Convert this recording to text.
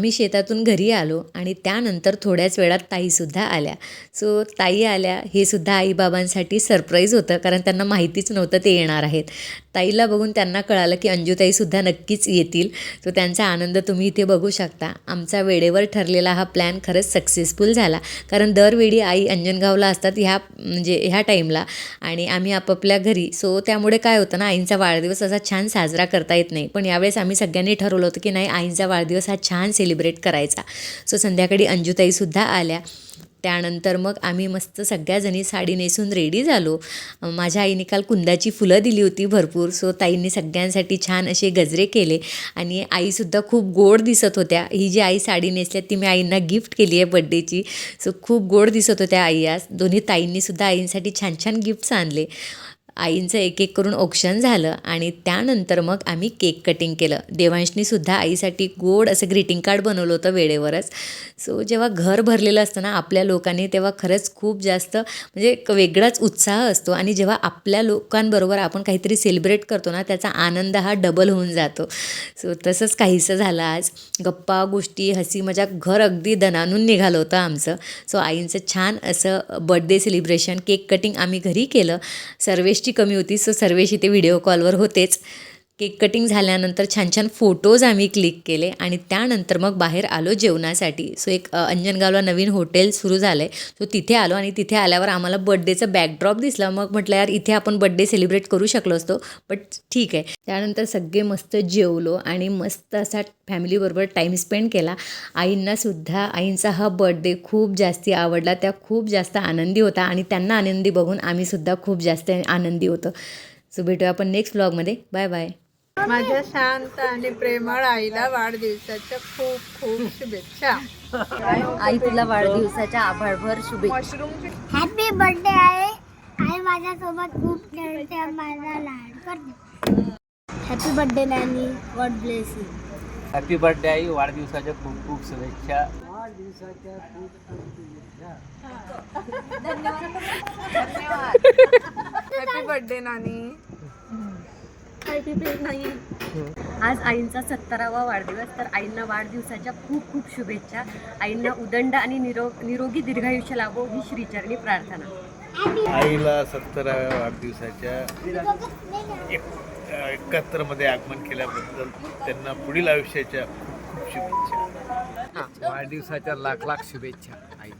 आम्ही शेतातून घरी आलो आणि त्यानंतर थोड्याच वेळात ताईसुद्धा आल्या. सो ताई आल्या हे सुद्धा आईबाबांसाठी सरप्राईज होतं, कारण त्यांना माहितीच नव्हतं ते येणार आहेत. ताईला बघून त्यांना कळालं की अंजुताईसुद्धा नक्कीच येतील. सो त्यांचा आनंद तुम्ही इथे बघू शकता. आमचा वेळेवर ठरलेला हा प्लॅन खरंच सक्सेसफुल झाला, कारण दरवेळी आई अंजनगावला असतात ह्या टाईमला आणि आम्ही आपापल्या घरी. सो त्यामुळे काय होतं ना, आईंचा वाढदिवस असा छान साजरा करता येत नाही. पण यावेळेस आम्ही सगळ्यांनी ठरवलं होतं की नाही, आईंचा वाढदिवस हा छान सेलिब्रेट करायचा. सो संध्याकाळी अंजुताईसुद्धा आल्या. त्यानंतर मग आम्ही मस्त सगळ्याजणी साडी नेसून रेडी झालो. माझ्या आईने काल कुंदाची फुलं दिली होती भरपूर. सो ताईंनी सगळ्यांसाठी छान असे गजरे केले आणि आईसुद्धा खूप गोड दिसत होत्या. ही जी आई साडी नेसल्या ती मी आईंना गिफ्ट केली आहे बड्डेची. सो खूप गोड दिसत होत्या आई आज. दोन्ही ताईंनीसुद्धा आईंसाठी छान छान गिफ्ट्स आणले. आईंचं एक एक करून औक्षण झालं आणि त्यानंतर मग आम्ही केक कटिंग केलं. देवांशनीसुद्धा आईसाठी गोड असं ग्रीटिंग कार्ड बनवलं होतं वेळेवरच. सो जेव्हा घर भरलेलं असतं ना आपल्या लोकांनी, तेव्हा खरंच खूप जास्त म्हणजे एक वेगळाच उत्साह असतो आणि जेव्हा आपल्या लोकांबरोबर आपण काहीतरी सेलिब्रेट करतो ना, त्याचा आनंद हा डबल होऊन जातो. सो तसंच काहीसं झालं आज. गप्पा गोष्टी हसी मजाक घर अगदी दणानून निघालं होतं आमचं. सो आईंचं छान असं बर्थडे सेलिब्रेशन, केक कटिंग आम्ही घरी केलं. सर्वेशची कमी होती, सो सर्वेश इथे व्हिडिओ कॉलवर होतेच. केक कटिंग झाल्यानंतर छान छान फोटोज आम्ही क्लिक केले आणि त्यानंतर मग बाहेर आलो जेवणासाठी. सो एक अंजनगावला नवीन हॉटेल सुरू झालं आहे, सो तिथे आलो आणि तिथे आल्यावर आम्हाला बड्डेचं बॅकड्रॉप दिसला. मग म्हटलं यार इथे आपण बड्डे सेलिब्रेट करू शकलो असतो, बट ठीक आहे. त्यानंतर सगळे मस्त जेवलो आणि मस्त असा फॅमिलीबरोबर टाईम स्पेंड केला. आईंनासुद्धा आईंचा हा बर्थडे खूप जास्ती आवडला. त्या खूप जास्त आनंदी होता आणि त्यांना आनंदी बघून आम्हीसुद्धा खूप जास्त आनंदी होतो. सो भेटूया आपण नेक्स्ट ब्लॉगमध्ये. Bye bye. माझ्या शांत आणि प्रेमळ आईला वाढदिवसाच्या खूप खूप शुभेच्छा. आई तुला वाढदिवसाच्या आभाळभर शुभेच्छा. हॅपी बर्थडे आहे. आई माझ्यासोबत खूप खेळते, माझा लाड करते. Happy birthday Nani, God bless you. Happy birthday आई, वाढदिवसाच्या खूप खूप शुभेच्छा. हॅपी बर्थडे नानी. आज आईंचा 70वा वाढदिवस, तर आईंना वाढदिवसाच्या खूप खूप शुभेच्छा. आईंना उदंड आणि निरोगी दीर्घायुष्य लाभो ही श्रीचरणी प्रार्थना. आईला 70व्या वाढदिवसाच्या 71मध्ये आगमन केल्याबद्दल त्यांना पुढील आयुष्याच्या खूप खूप शुभेच्छा. वाढदिवसाच्या लाख लाख शुभेच्छा आई.